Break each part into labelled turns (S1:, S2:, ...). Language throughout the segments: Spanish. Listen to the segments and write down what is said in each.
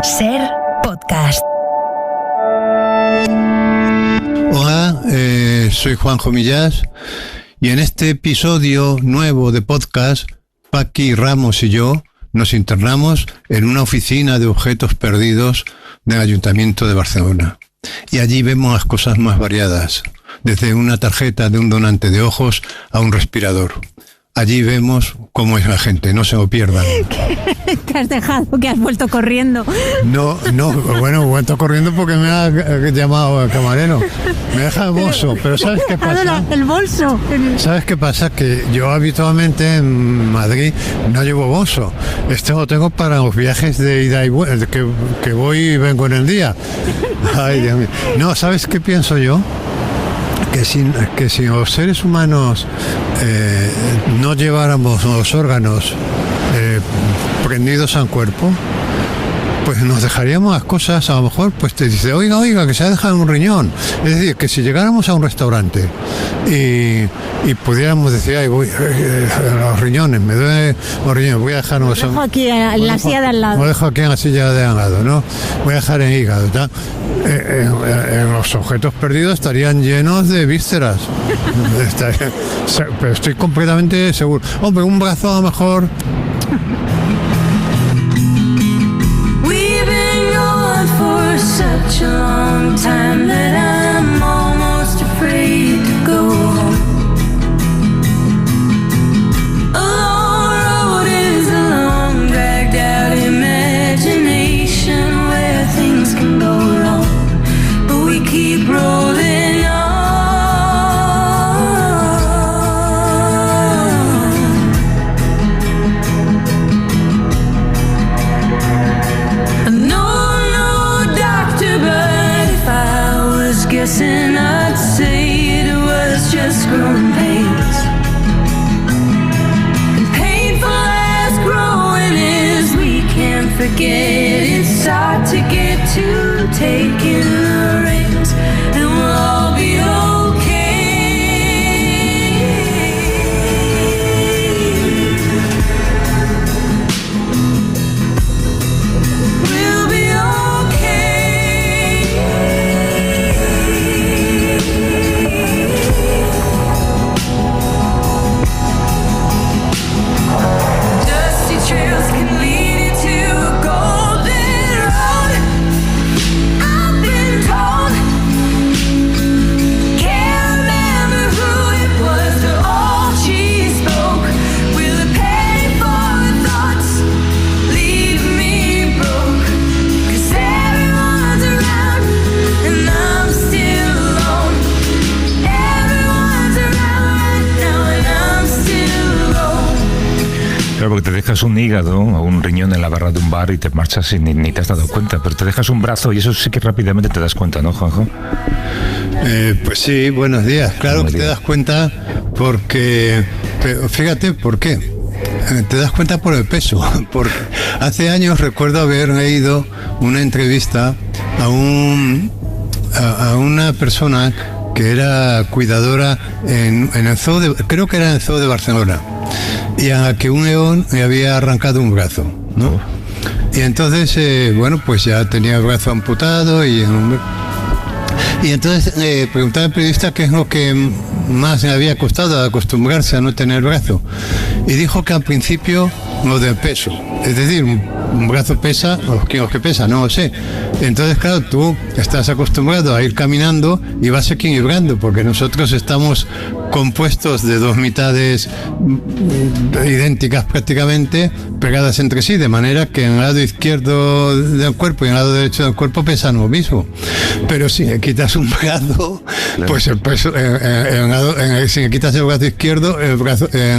S1: Ser Podcast.
S2: Hola, soy Juanjo Millás y en este episodio nuevo de podcast, Paqui Ramos y yo nos internamos en una oficina de objetos perdidos del Ayuntamiento de Barcelona. Y allí vemos las cosas más variadas, desde una tarjeta de un donante de ojos a un respirador. Allí vemos cómo es la gente, no se lo pierdan.
S3: ¿Qué has dejado? ¿Que has vuelto corriendo?
S2: No, bueno, he vuelto corriendo porque me ha llamado el camarero. Me deja el bolso, pero ¿sabes qué pasa?
S3: El bolso.
S2: ¿Sabes qué pasa? Que yo habitualmente en Madrid no llevo bolso. Este lo tengo para los viajes de ida y vuelta, que voy y vengo en el día. Ay, Dios mío. No, ¿sabes qué pienso yo? Que si los seres humanos no lleváramos los órganos prendidos al cuerpo, pues nos dejaríamos las cosas, a lo mejor pues te dice, oiga, que se ha dejado un riñón. Es decir, que si llegáramos a un restaurante y pudiéramos decir, voy los riñones, me duele los riñones, voy a dejar
S3: Lo dejo aquí en la silla de al lado.
S2: Lo dejo aquí en la silla de al lado, ¿no? Voy a dejar el hígado, ¿tá? Los objetos perdidos estarían llenos de vísceras. Pero estoy completamente seguro. Hombre, un brazo a lo mejor...
S4: Such a long time that I'm almost afraid to go home. A long road is a long, dragged out imagination where things can go wrong, but we keep rolling on. Guessing I'd say it was just growing pains, and painful as growing is, we can't forget it's hard to get to taking the reins, and we'll all be okay. We'll be
S5: porque te dejas un hígado o un riñón en la barra de un bar y te marchas y ni te has dado cuenta, pero te dejas un brazo y eso sí que rápidamente te das cuenta, ¿no, Juanjo?
S2: Pues sí, buenos días. Claro que te das cuenta porque... Pero fíjate, ¿por qué? Te das cuenta por el peso. Porque hace años recuerdo haber leído una entrevista a una persona que era cuidadora en el zoo creo que era en el zoo de Barcelona, y a la que un león le había arrancado un brazo, ¿no? Y entonces, pues ya tenía el brazo amputado y entonces preguntaba al periodista qué es lo que más le había costado acostumbrarse a no tener brazo. Y dijo que al principio lo del peso. Es decir, un brazo pesa, o que pesa, no lo sé. Entonces, claro, tú estás acostumbrado a ir caminando y vas equilibrando, porque nosotros estamos compuestos de dos mitades idénticas prácticamente, pegadas entre sí, de manera que en el lado izquierdo del cuerpo y en el lado derecho del cuerpo pesan lo mismo. Pero si le quitas un brazo, claro, pues el peso, si le quitas el brazo izquierdo, el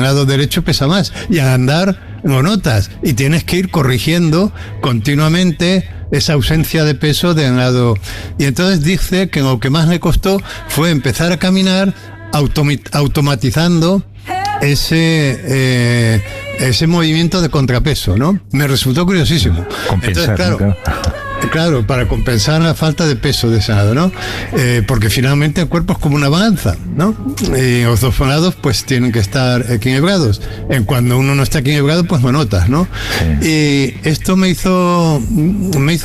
S2: lado derecho pesa más. Y al andar lo notas y tienes que ir corrigiendo continuamente esa ausencia de peso de un lado. Y entonces dice que lo que más le costó fue empezar a caminar automatizando ese movimiento de contrapeso, ¿no? Me resultó curiosísimo.
S5: Compensar,
S2: entonces, claro, Claro, para compensar la falta de peso deseado, ¿no? Porque finalmente el cuerpo es como una balanza, ¿no? Y los dos lados pues tienen que estar equilibrados. Cuando uno no está equilibrado, pues lo notas, ¿no? Sí. Y esto me hizo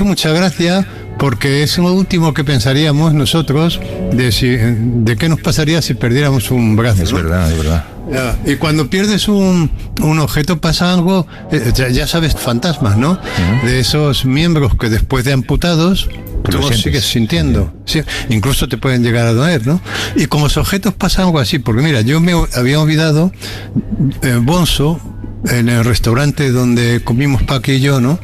S2: mucha gracia, porque es lo último que pensaríamos nosotros de qué nos pasaría si perdiéramos un brazo.
S5: Es verdad, es verdad.
S2: Y cuando pierdes un objeto pasa algo, ya sabes, fantasmas, ¿no? Uh-huh. De esos miembros que después de amputados tú los sigues sintiendo. Sí, incluso te pueden llegar a doler, ¿no? Y con los objetos pasa algo así, porque mira, yo me había olvidado el bonzo en el restaurante donde comimos Paqui y yo, ¿no?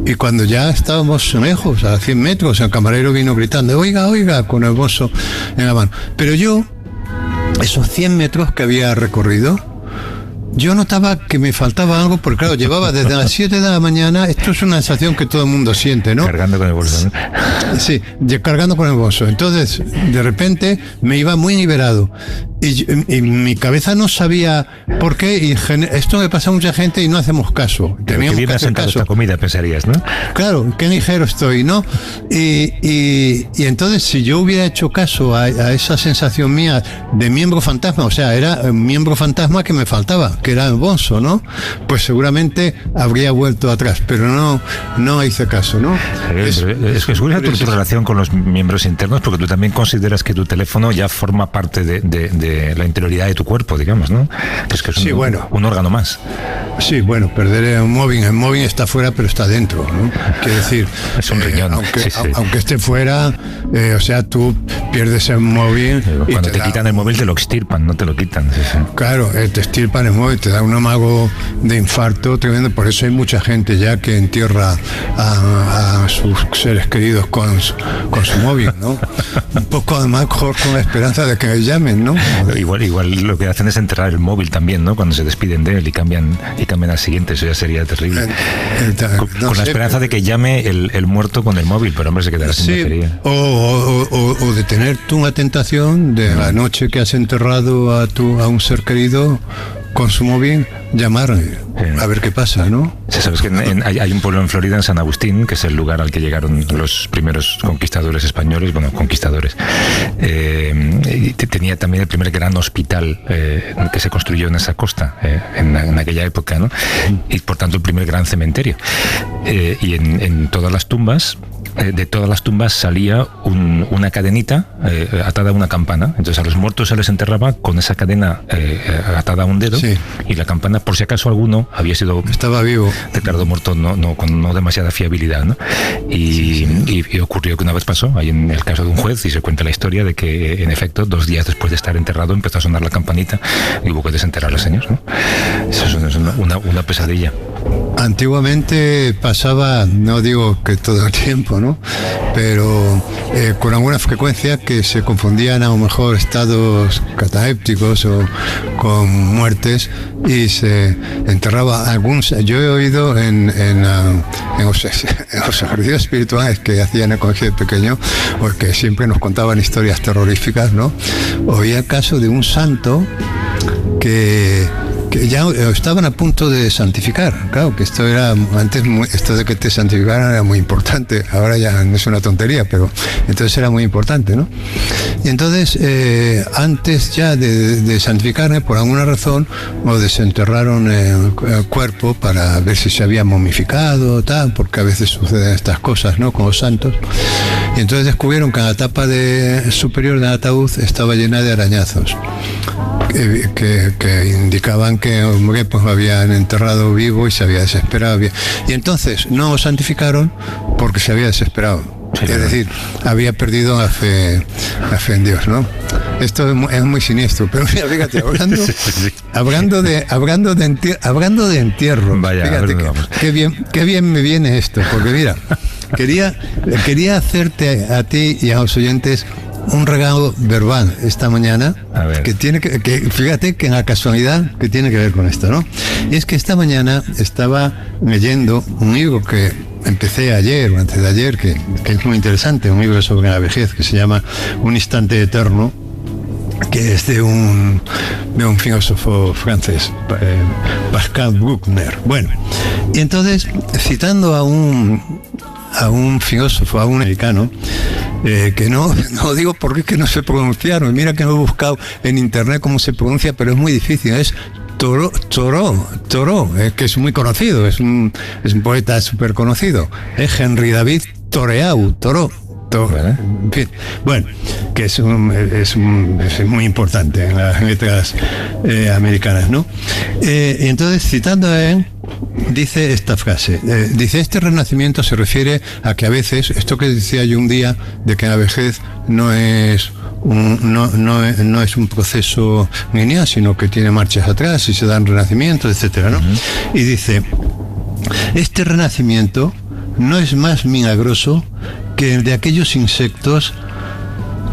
S2: Y cuando ya estábamos lejos, a 100 metros, el camarero vino gritando, oiga, con el bolso en la mano. Pero yo, esos 100 metros que había recorrido, yo notaba que me faltaba algo, porque claro, llevaba desde las 7 de la mañana, esto es una sensación que todo el mundo siente, ¿no?
S5: Cargando con el bolso, ¿no?
S2: Sí, cargando con el bolso. Entonces, de repente, me iba muy liberado. Y mi cabeza no sabía por qué, y esto me pasa a mucha gente y no hacemos caso.
S5: Teníamos que hacer caso. Esta comida, pensarías, ¿no?
S2: Claro, qué ligero estoy, ¿no? Y entonces, si yo hubiera hecho caso a esa sensación mía de miembro fantasma, o sea, era un miembro fantasma que me faltaba, que era el bonzo, ¿no? Pues seguramente habría vuelto atrás, pero no hice caso, ¿no?
S5: Es que es curiosa tu relación con los miembros internos, porque tú también consideras que tu teléfono ya forma parte de la interioridad de tu cuerpo, digamos, ¿no? Que es
S2: sí, bueno,
S5: un órgano más.
S2: Sí, bueno, perder el móvil está fuera, pero está dentro, ¿no? Quiero decir,
S5: es un riñón,
S2: aunque esté fuera, o sea, tú pierdes el móvil.
S5: Cuando te quitan el móvil te lo extirpan, no te lo quitan. Sí.
S2: Claro, te extirpan el móvil, te da un amago de infarto tremendo. Por eso hay mucha gente ya que entierra a sus seres queridos con su móvil, ¿no? Un poco además con la esperanza de que me llamen, ¿no?
S5: Igual lo que hacen es enterrar el móvil también, ¿no? Cuando se despiden de él y cambian al siguiente, eso ya sería terrible. Con la esperanza de que llame el muerto con el móvil, pero hombre, se quedará sin batería.
S2: O de tener tú una tentación de la noche que has enterrado a un ser querido con su móvil, llamarle a ver qué pasa, ¿no?
S5: Sí, sabes que hay un pueblo en Florida, en San Agustín, que es el lugar al que llegaron los primeros conquistadores españoles, tenía también el primer gran hospital que se construyó en esa costa, en aquella época, ¿no? Y por tanto el primer gran cementerio. Y en todas las tumbas, de todas las tumbas salía una cadenita atada a una campana. Entonces a los muertos se les enterraba con esa cadena atada a un dedo, sí. Y la campana, por si acaso alguno
S2: estaba vivo,
S5: declarado muerto con no demasiada fiabilidad, ¿no? Y ocurrió que una vez pasó, hay en el caso de un juez, y se cuenta la historia de que en efecto 2 días después de estar enterrado empezó a sonar la campanita y hubo que desenterrar al señor, ¿no? Eso es una pesadilla.
S2: Antiguamente pasaba, no digo que todo el tiempo, ¿no? Pero con alguna frecuencia que se confundían a lo mejor estados catalépticos o con muertes y se enterraba yo he oído en los ejercicios espirituales que hacían en el colegio de pequeño, porque siempre nos contaban historias terroríficas, ¿no? Oía el caso de un santo que ya estaban a punto de santificar. Claro, que esto era antes, esto de que te santificaran era muy importante. Ahora ya no es una tontería, pero entonces era muy importante, ¿no? Y entonces, antes ya de santificarme, por alguna razón, lo desenterraron el cuerpo para ver si se había momificado, tal, porque a veces suceden estas cosas, ¿no? Con los santos. Y entonces descubrieron que la tapa superior del ataúd estaba llena de arañazos. Que indicaban que hombre, pues lo habían enterrado vivo y se había desesperado. Y entonces no lo santificaron porque se había desesperado. Sí, es decir, había perdido la fe en Dios, ¿no? Esto es muy siniestro, pero mira, fíjate, hablando de entierro,
S5: vaya,
S2: fíjate qué bien me viene esto, porque mira, quería hacerte a ti y a los oyentes un regalo verbal esta mañana que fíjate que en la casualidad que tiene que ver con esto, ¿no? Y es que esta mañana estaba leyendo un libro que empecé ayer o antes de ayer, que es muy interesante, un libro sobre la vejez que se llama Un instante eterno, que es de un filósofo francés, Pascal Bruckner. Bueno, y entonces, citando a a un filósofo, a un americano, que no digo porque es que no sé pronunciarlo. Mira que lo he buscado en internet cómo se pronuncia, pero es muy difícil. Es Thoreau, que es muy conocido, es un poeta súper conocido. Es Henry David Thoreau. En fin, bueno, que es muy importante en las letras americanas, ¿no? Y entonces, citando a él, dice esta frase, dice: este renacimiento se refiere a que a veces, esto que decía yo un día, de que la vejez no es un proceso lineal, sino que tiene marchas atrás y se dan renacimientos, etcétera, ¿no? Y dice: este renacimiento no es más milagroso que el de aquellos insectos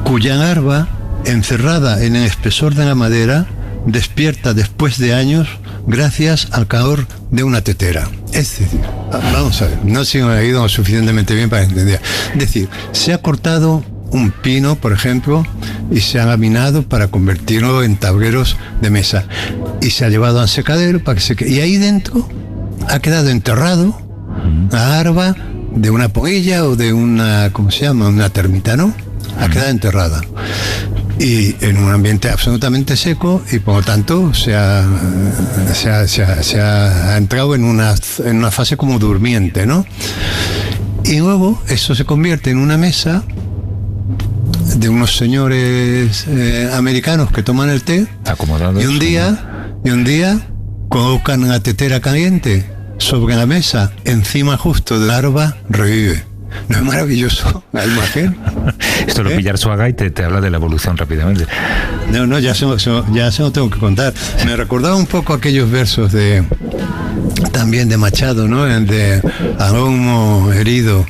S2: cuya larva, encerrada en el espesor de la madera, despierta después de años gracias al calor de una tetera. Es decir, vamos a ver, no sé si me ha ido suficientemente bien para entender. Es decir, se ha cortado un pino, por ejemplo, y se ha laminado para convertirlo en tableros de mesa, y se ha llevado al secadero para que se quede. Y ahí dentro ha quedado enterrado la larva de una polilla o de una, ¿cómo se llama?, una termita, ¿no? Ha quedado enterrada. Y en un ambiente absolutamente seco, y por lo tanto se ha entrado en una fase como durmiente, ¿no? Y luego eso se convierte en una mesa de unos señores americanos que toman el té, acomodados, y un día colocan la tetera caliente sobre la mesa, encima justo de la larva, revive. ¿No es maravilloso la imagen?
S5: Esto lo pillar Suaga y te habla de la evolución rápidamente.
S2: No, ya se lo tengo que contar. Me recordaba un poco aquellos versos también de Machado, ¿no? El de Alonso herido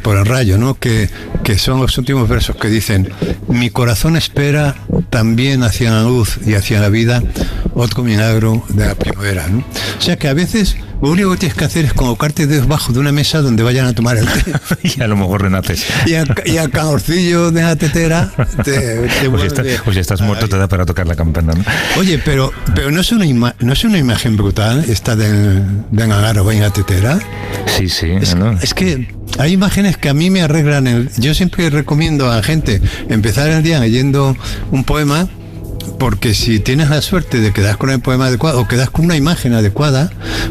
S2: por el rayo, ¿no? Que son los últimos versos que dicen: mi corazón espera también hacia la luz y hacia la vida otro milagro de la primavera, ¿no? O sea que a veces lo único que tienes que hacer es colocarte debajo de una mesa donde vayan a tomar el té.
S5: Y a lo mejor renaces.
S2: Y al calorcillo de la tetera te vuelve.
S5: Pues ya estás muerto, te da para tocar la campana, ¿no?
S2: Oye, pero no es una imagen brutal esta de Nagarro en la tetera.
S5: Sí, ¿no?
S2: Es que hay imágenes que a mí me arreglan yo siempre recomiendo a la gente empezar el día leyendo un poema, porque si tienes la suerte de quedar con el poema adecuado o quedas con una imagen adecuada,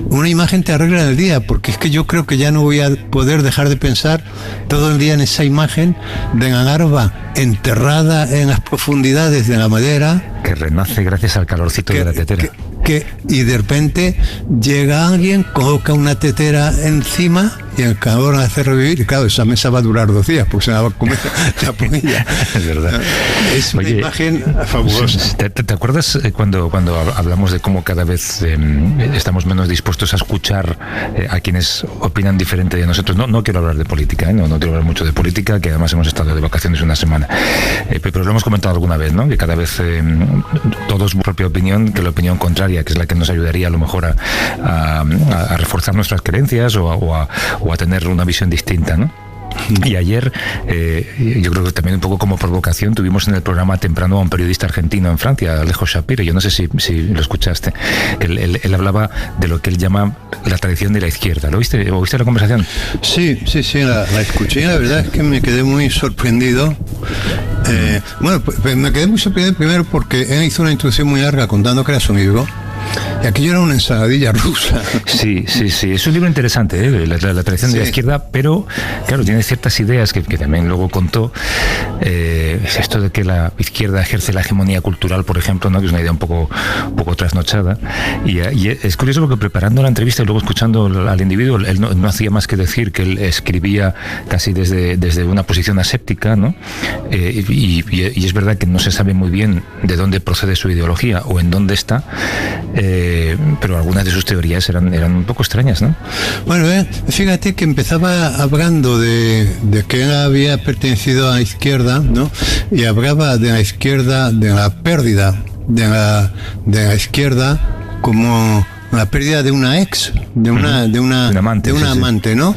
S2: una imagen te arregla el día, porque es que yo creo que ya no voy a poder dejar de pensar todo el día en esa imagen de la larva enterrada en las profundidades de la madera,
S5: que renace gracias al calorcito de la tetera.
S2: Y de repente llega alguien, coloca una tetera encima y el calor la hace revivir, y claro, esa mesa va a durar 2 días porque se la va a comer la polilla.
S5: Es verdad.
S2: Es una imagen fabulosa.
S5: ¿Te acuerdas cuando hablamos de cómo cada vez estamos menos dispuestos a escuchar a quienes opinan diferente de nosotros? No quiero hablar de política, no quiero hablar mucho de política, que además hemos estado de vacaciones una semana, pero lo hemos comentado alguna vez, ¿no? Que cada vez todos su propia opinión, que la opinión contraria, que es la que nos ayudaría a lo mejor a reforzar nuestras creencias o a tener una visión distinta, ¿no? Y ayer, yo creo que también un poco como provocación, tuvimos en el programa temprano a un periodista argentino en Francia, Alejo Shapiro. Yo no sé si lo escuchaste. Él hablaba de lo que él llama la tradición de la izquierda. ¿Lo viste? ¿O viste la conversación?
S2: Sí, la escuché. La verdad es que me quedé muy sorprendido. Bueno, pues me quedé muy sorprendido primero porque él hizo una introducción muy larga contando que era su amigo. Y aquello era una ensaladilla rusa.
S5: Sí. Es un libro interesante, la tradición de la izquierda, pero claro, tiene ciertas ideas que también luego contó. Esto de que la izquierda ejerce la hegemonía cultural, por ejemplo, ¿no? Que es una idea un poco trasnochada. Y es curioso porque preparando la entrevista y luego escuchando al individuo, él no hacía más que decir que él escribía casi desde una posición aséptica, ¿no? Y es verdad que no se sabe muy bien de dónde procede su ideología o en dónde está. Pero algunas de sus teorías eran un poco extrañas, ¿no?
S2: Bueno, fíjate que empezaba hablando de que él había pertenecido a la izquierda, ¿no? Y hablaba de la izquierda, de la pérdida de la izquierda como la pérdida de una ex, de una amante, ¿no?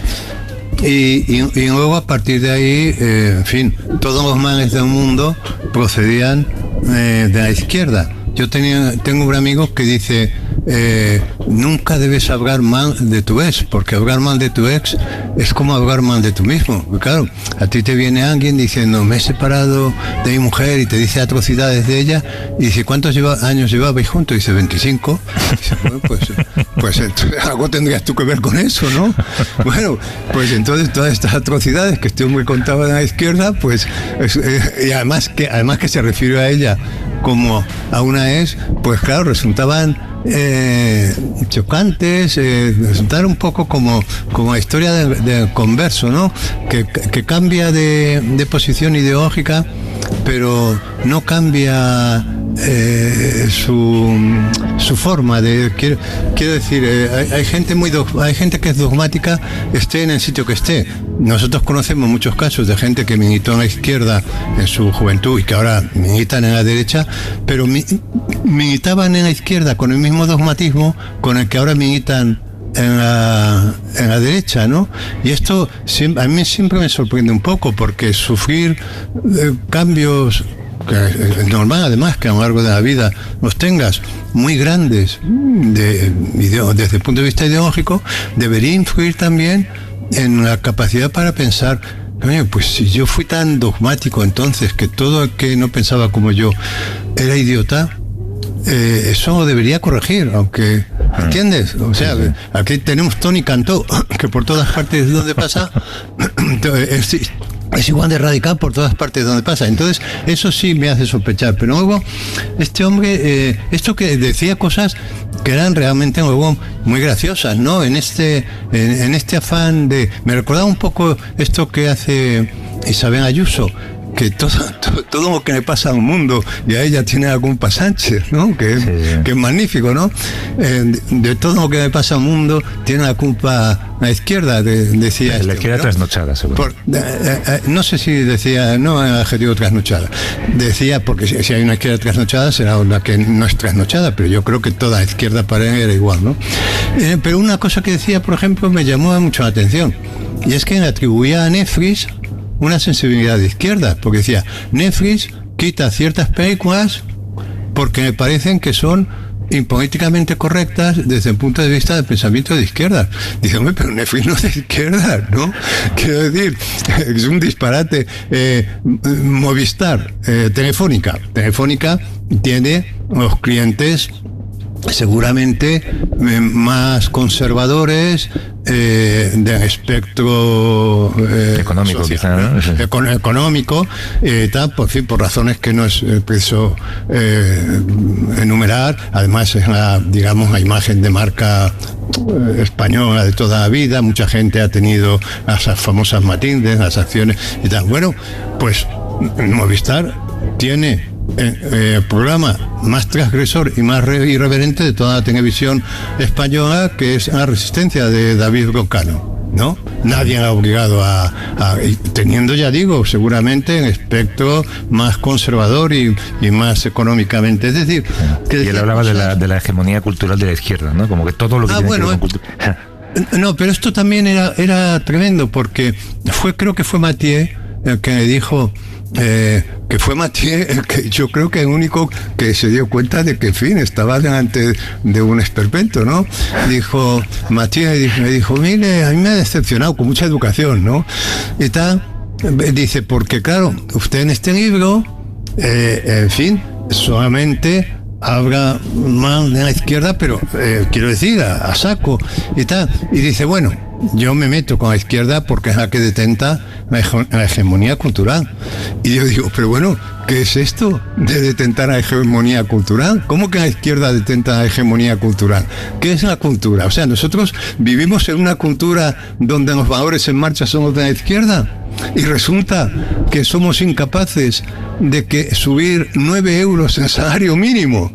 S2: Y luego a partir de ahí, en fin, todos los males del mundo procedían de la izquierda. Yo tengo un amigo que dice: nunca debes hablar mal de tu ex, porque hablar mal de tu ex es como hablar mal de tú mismo. Porque claro, a ti te viene alguien diciendo, me he separado de mi mujer, y te dice atrocidades de ella, y dice, ¿cuántos años llevabais juntos? Y dice, 25. Y dice, bueno, pues entonces, algo tendrías tú que ver con eso, ¿no? Bueno, pues entonces todas estas atrocidades que este hombre contaba de la izquierda, pues y además que se refirió a ella como a una ex, pues claro, resultaban chocantes, resultaron un poco como la historia del converso, ¿no? Que cambia de posición ideológica, pero no cambia su forma de, quiero decir, hay gente que es dogmática, esté en el sitio que esté. Nosotros conocemos muchos casos de gente que militó en la izquierda en su juventud y que ahora militan en la derecha, pero militaban en la izquierda con el mismo dogmatismo con el que ahora militan en la derecha, ¿no? Y esto a mí siempre me sorprende un poco, porque sufrir cambios, que es normal además que a lo largo de la vida los tengas muy grandes desde el punto de vista ideológico, debería influir también en la capacidad para pensar, pues si yo fui tan dogmático entonces que todo el que no pensaba como yo era idiota, eso lo debería corregir, aunque, ¿entiendes? O sea, aquí tenemos Tony Cantó, que por todas partes donde pasa es igual de radical por todas partes donde pasa. Entonces eso sí me hace sospechar. Pero luego este hombre, esto que decía cosas que eran realmente luego muy graciosas, ¿no? En este afán de, me recordaba un poco esto que hace Isabel Ayuso, que todo lo que le pasa al mundo, y a ella tiene la culpa Sánchez, ¿no? Que es magnífico, ¿no? De todo lo que le pasa al mundo tiene la culpa la izquierda, decía.
S5: La izquierda, ¿no? Trasnochada, seguro.
S2: No sé si decía, no el adjetivo trasnochada, decía, porque si hay una izquierda trasnochada será la que no es trasnochada, pero yo creo que toda la izquierda para él era igual, ¿no? Pero una cosa que decía, por ejemplo, me llamó mucho la atención, y es que le atribuía a Netflix una sensibilidad de izquierda, porque decía, Netflix quita ciertas películas porque me parecen que son impolíticamente correctas desde el punto de vista del pensamiento de izquierda. Dice, hombre, pero Netflix no es de izquierda, ¿no? Quiero decir, es un disparate. Movistar, Telefónica tiene los clientes seguramente más conservadores del espectro
S5: económico,
S2: social,
S5: quizá, ¿no?
S2: Económico, tal, por razones que no es preciso enumerar. Además es la imagen de marca española de toda la vida. Mucha gente ha tenido esas famosas Matildes, las acciones y tal. Bueno, pues Movistar tiene el programa más transgresor y más irreverente de toda la televisión española, que es La Resistencia, de David Broncano, ¿no? Nadie ha obligado teniendo, ya digo, seguramente el espectro más conservador y más económicamente, es decir,
S5: y él hablaba de la hegemonía cultural de la izquierda, ¿no? Como que todo lo que tiene que ver con cultura.
S2: No, pero esto también era tremendo, porque creo que fue Mathieu el que le dijo, que fue Mathieu el que yo creo que el único que se dio cuenta de que, en fin, estaba delante de un esperpento, ¿no? Dijo Mathieu, me dijo, mire, a mí me ha decepcionado, con mucha educación, ¿no? Y tal, dice, porque claro, usted en este libro, en fin, solamente habla mal de la izquierda, pero quiero decir, a saco y tal. Y dice, bueno, yo me meto con la izquierda porque es la que detenta la hegemonía cultural. Y yo digo, pero bueno, ¿qué es esto de detentar la hegemonía cultural? ¿Cómo que la izquierda detenta la hegemonía cultural? ¿Qué es la cultura? O sea, nosotros vivimos en una cultura donde los valores en marcha son los de la izquierda. Y resulta que somos incapaces de subir 9 euros en salario mínimo.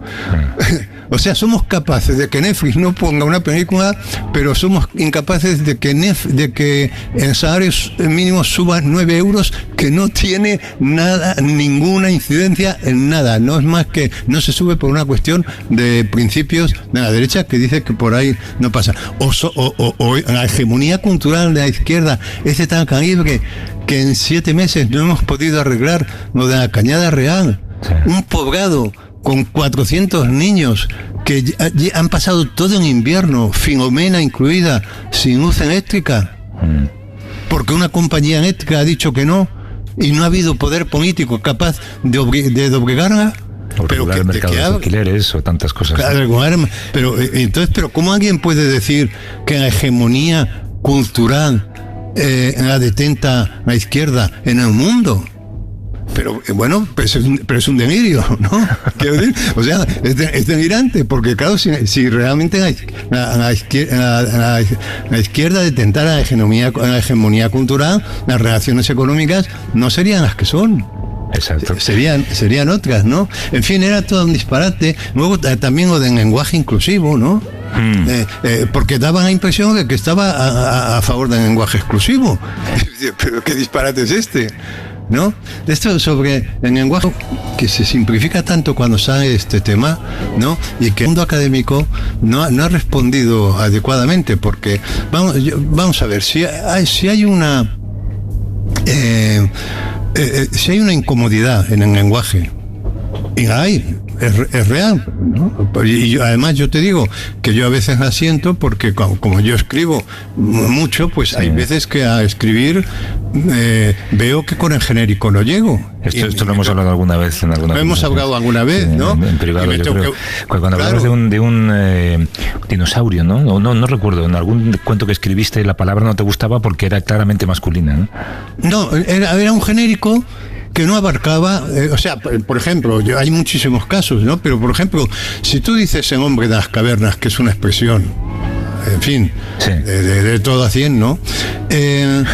S2: O sea, somos capaces de que Netflix no ponga una película, pero somos incapaces de que el salario mínimo suba 9 euros, que no tiene ninguna incidencia en nada. No es más que no se sube por una cuestión de principios de la derecha, que dice que por ahí no pasa. O la hegemonía cultural de la izquierda es de tal calibre que en 7 meses no hemos podido arreglar lo de la Cañada Real. Sí. Un poblado con 400 niños que han pasado todo en invierno, Filomena incluida, sin luz eléctrica, porque una compañía eléctrica ha dicho que no, y no ha habido poder político capaz de obligarla.
S5: O regular el mercado de los alquileres o tantas cosas.
S2: Claro, pero entonces, ¿cómo alguien puede decir que la hegemonía cultural la detenta la izquierda en el mundo? Pero bueno, pero es un delirio, ¿no? Quiero decir, o sea, es delirante, porque claro, si realmente la izquierda detentara la hegemonía cultural, las relaciones económicas no serían las que son.
S5: Exacto.
S2: Serían otras, ¿no? En fin, era todo un disparate. Luego también lo del lenguaje inclusivo, ¿no? Porque daba la impresión de que estaba a favor del lenguaje exclusivo. Pero qué disparate es este, ¿no? Esto sobre el lenguaje que se simplifica tanto cuando sale este tema, ¿no? Y que el mundo académico no ha respondido adecuadamente, porque vamos a ver, si hay una incomodidad en el lenguaje, y la hay, es real, ¿no? Y además yo te digo que yo a veces la siento porque como yo escribo mucho, pues sí, hay veces que a escribir veo que con el genérico no llego.
S5: Esto lo hemos hablado alguna vez en alguna.
S2: Lo hemos hablado alguna vez, ¿no?
S5: En privado, yo creo. Cuando hablabas de un dinosaurio, ¿no? No recuerdo, en algún cuento que escribiste la palabra no te gustaba porque era claramente masculina, ¿no?
S2: No, era un genérico que no abarcaba, o sea, por ejemplo, hay muchísimos casos, ¿no? Pero, por ejemplo, si tú dices el hombre de las cavernas, que es una expresión, en fin, sí, de todo a 100, ¿no? El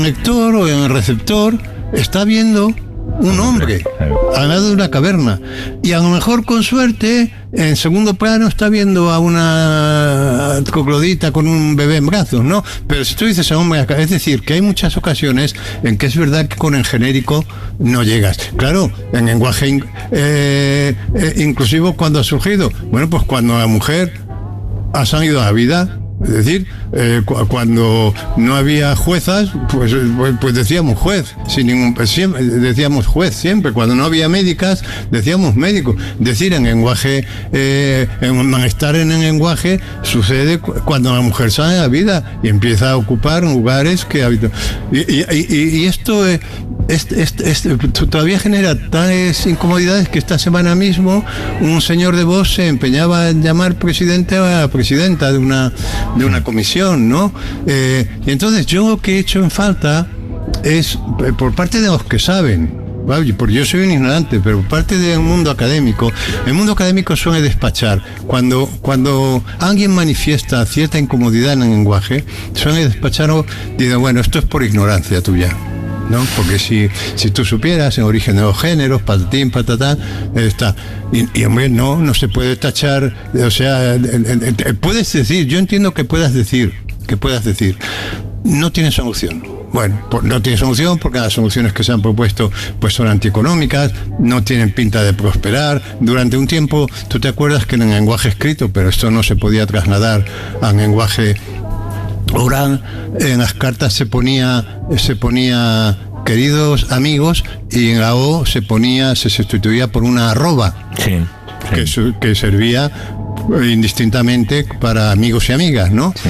S2: lector o el receptor está viendo un hombre al lado de una caverna, y a lo mejor con suerte en segundo plano está viendo a una troglodita con un bebé en brazos, ¿no? Pero si tú dices a hombre, es decir, que hay muchas ocasiones en que es verdad que con el genérico no llegas. Claro, en lenguaje inclusivo, ¿cuándo ha surgido? Bueno, pues cuando la mujer ha salido a la vida. Es decir, cuando no había juezas, pues decíamos juez, siempre decíamos juez siempre. Cuando no había médicas, decíamos médico. Es decir, en lenguaje, en malestar en el lenguaje sucede cuando la mujer sale de la vida y empieza a ocupar lugares que habita. Y esto todavía genera tales incomodidades que esta semana mismo un señor de Vox se empeñaba en llamar presidente a la presidenta de una comisión, ¿no? Y entonces yo lo que he hecho en falta es, por parte de los que saben, ¿vale? Porque yo soy un ignorante, pero por parte del mundo académico, el mundo académico suele despachar. Cuando alguien manifiesta cierta incomodidad en el lenguaje, suele despacharlo y dice, bueno, esto es por ignorancia tuya, ¿no? Porque si tú supieras el origen de los géneros, patatín, patatán, está. Y hombre, no se puede tachar, o sea, puedes decir, yo entiendo que puedas decir, no tiene solución. Bueno, no tiene solución porque las soluciones que se han propuesto pues son antieconómicas, no tienen pinta de prosperar. Durante un tiempo, tú te acuerdas que en el lenguaje escrito, pero esto no se podía trasladar al lenguaje oral, en las cartas se ponía queridos amigos, y en la O se sustituía por una arroba, sí. Que servía indistintamente para amigos y amigas, ¿no? Sí.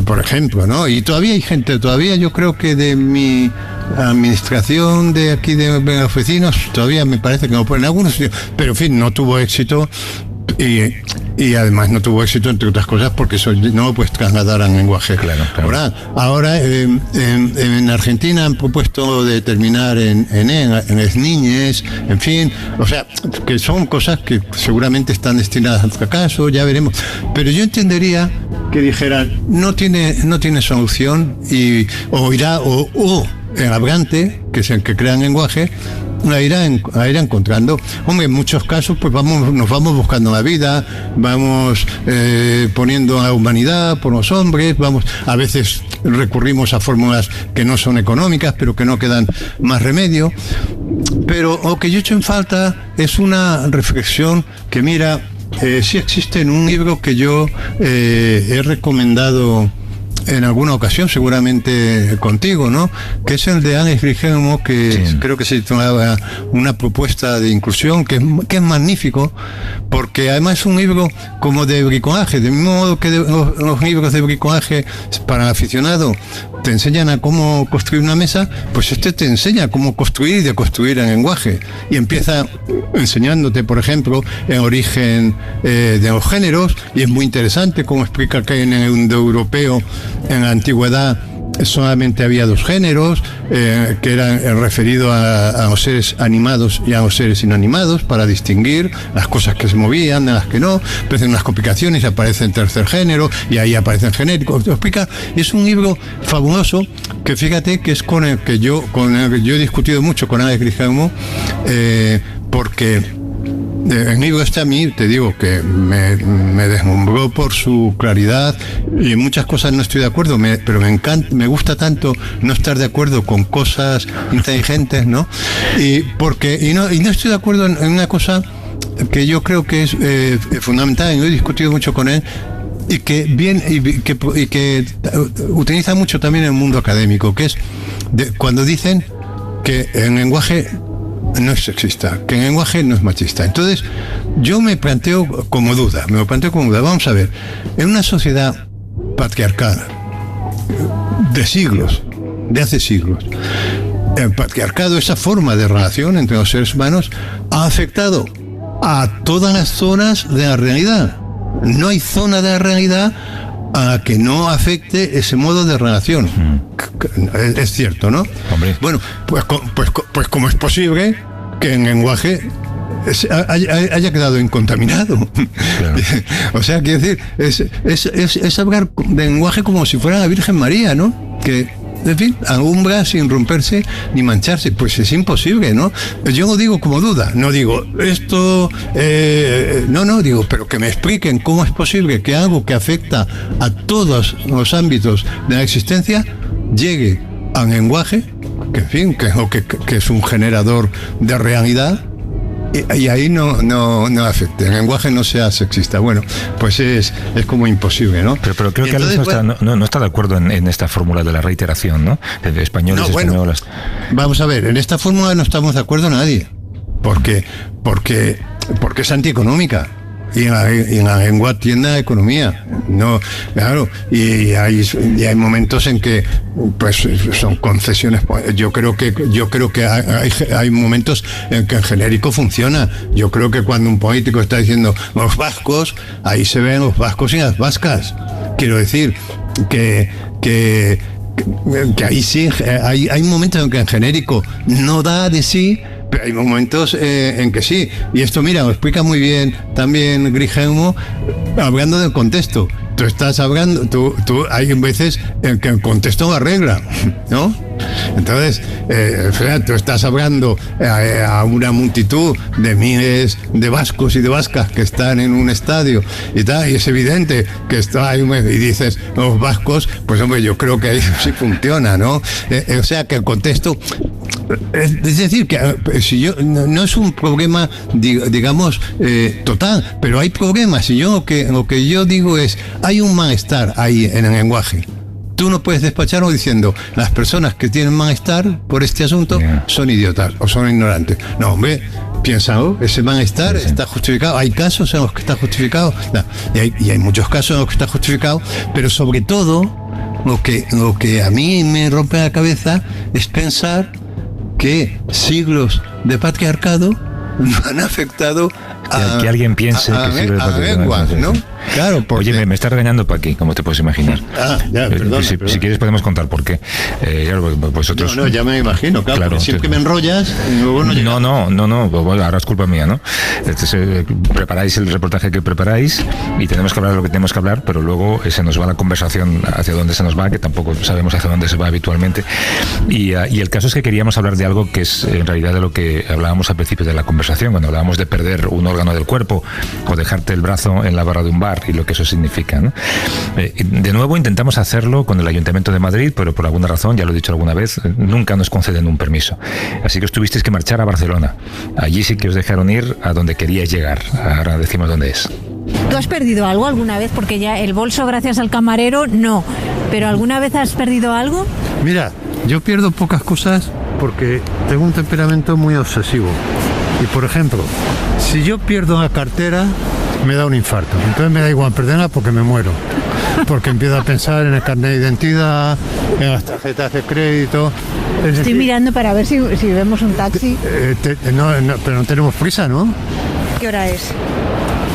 S2: Por ejemplo, ¿no? Y todavía hay gente, yo creo que de mi administración de aquí de los vecinos, todavía me parece que no ponen algunos, pero en fin, no tuvo éxito. Y además no tuvo éxito, entre otras cosas, porque eso no lo puedes trasladar al lenguaje. Claro. Ahora en Argentina han propuesto de terminar en las niñes, en fin, o sea, que son cosas que seguramente están destinadas al fracaso, ya veremos. Pero yo entendería que dijeran, no tiene solución, o el hablante, que es el que crea el lenguaje, la irá encontrando. Hombre, en muchos casos pues nos vamos buscando la vida, vamos poniendo a la humanidad por los hombres, a veces recurrimos a fórmulas que no son económicas, pero que no quedan más remedio. Pero lo que yo he hecho en falta es una reflexión que, mira, sí existe en un libro que yo he recomendado en alguna ocasión, seguramente contigo, ¿no? Que es el de Alex Grigemo, que sí, creo que se titulaba Una propuesta de inclusión, que es magnífico, porque además es un libro como de bricolaje, de mismo modo que los libros de bricolaje para el aficionado te enseñan a cómo construir una mesa, pues este te enseña cómo construir y deconstruir el lenguaje, y empieza enseñándote, por ejemplo, el origen de los géneros, y es muy interesante cómo explica que en el indoeuropeo en la antigüedad solamente había 2 géneros, que eran referidos a los seres animados y a los seres inanimados, para distinguir las cosas que se movían de las que no. Aparecen unas complicaciones y aparece el tercer género, y ahí aparecen genéricos. Lo explica. Es un libro fabuloso, que fíjate que es con el que yo he discutido mucho con Alex Grigemo, porque el libro este a mí, te digo, que me deslumbró por su claridad, y en muchas cosas no estoy de acuerdo, pero me encanta, me gusta tanto no estar de acuerdo con cosas inteligentes, ¿no? Y no estoy de acuerdo en una cosa que yo creo que es fundamental, y lo he discutido mucho con él, y que utiliza mucho también en el mundo académico, que es cuando dicen que el lenguaje no es sexista, que el lenguaje no es machista. Entonces, yo me planteo como duda. Vamos a ver, en una sociedad patriarcal de siglos, de hace siglos, el patriarcado, esa forma de relación entre los seres humanos, ha afectado a todas las zonas de la realidad. No hay zona de la realidad a la que no afecte ese modo de relación. Es cierto, ¿no? Hombre. Bueno, pues ¿cómo es posible que el lenguaje haya quedado incontaminado? Claro. O sea, quiero decir, es hablar de lenguaje como si fuera la Virgen María, ¿no? Que, en fin, alumbra sin romperse ni mancharse. Pues es imposible, ¿no? Yo no digo como duda, no digo esto, no digo, pero que me expliquen cómo es posible que algo que afecta a todos los ámbitos de la existencia llegue al lenguaje, que en fin, que es un generador de realidad, y ahí no afecte, el lenguaje no sea sexista. Bueno, pues es como imposible, ¿no?
S5: Pero creo que Alex no está de acuerdo en esta fórmula de la reiteración, ¿no? De españoles, españolas.
S2: Vamos a ver, en esta fórmula no estamos de acuerdo nadie, porque es antieconómica. Y en la lengua tiende a la economía, no, claro, y hay momentos en que pues son concesiones. Yo creo que hay momentos en que el genérico funciona. Yo creo que cuando un político está diciendo los vascos, ahí se ven los vascos y las vascas. Quiero decir que ahí sí hay momentos en que el genérico no da de sí, pero hay momentos en que sí. Y esto, mira, lo explica muy bien también Grigemo, hablando del contexto. Tú estás hablando, hay veces en que el contexto lo arregla, ¿no? Entonces, tú estás hablando a una multitud de miles de vascos y de vascas que están en un estadio y tal, y es evidente que está ahí, y dices los vascos, pues hombre, yo creo que ahí sí funciona, ¿no? O sea, que el contexto, es decir, que si yo no es un problema, digamos, total, pero hay problemas, y yo lo que yo digo es, hay un malestar ahí en el lenguaje. Tú no puedes despacharlo diciendo las personas que tienen malestar por este asunto son idiotas o son ignorantes. No, hombre, piénsalo, ese malestar está justificado. Hay casos en los que está justificado, y hay muchos casos en los que está justificado, pero sobre todo lo que a mí me rompe la cabeza es pensar que siglos de patriarcado han afectado
S5: que alguien piense que sirve
S2: a lengua, ¿no? Claro, porque...
S5: Oye, me está regañando Paqui, como te puedes imaginar.
S2: Perdón.
S5: Si quieres podemos contar por qué. Vosotros...
S2: No, ya me imagino, claro siempre me enrollas y luego no llega.
S5: No, pues ahora es culpa mía, ¿no? Entonces, preparáis el reportaje que preparáis y tenemos que hablar de lo que tenemos que hablar, pero luego se nos va la conversación hacia dónde se nos va, que tampoco sabemos hacia dónde se va habitualmente. Y el caso es que queríamos hablar de algo que es en realidad de lo que hablábamos al principio de la conversación, cuando hablábamos de perder un órgano del cuerpo o dejarte el brazo en la barra de un bar y lo que eso significa, ¿no? De nuevo intentamos hacerlo con el Ayuntamiento de Madrid, pero por alguna razón, ya lo he dicho alguna vez, nunca nos conceden un permiso. Así que os tuvisteis que marchar a Barcelona. Allí sí que os dejaron ir a donde queríais llegar. Ahora decimos dónde es.
S3: ¿Tú has perdido algo alguna vez? Porque ya el bolso, gracias al camarero, no. ¿Pero alguna vez has perdido algo?
S2: Mira, yo pierdo pocas cosas porque tengo un temperamento muy obsesivo. Y por ejemplo, si yo pierdo una cartera, me da un infarto. Entonces me da igual perderla porque me muero. Porque empiezo a pensar en el carnet de identidad, en las tarjetas de crédito.
S3: Estoy mirando para ver si vemos un taxi.
S2: Pero no tenemos prisa, ¿no?
S3: ¿Qué hora es?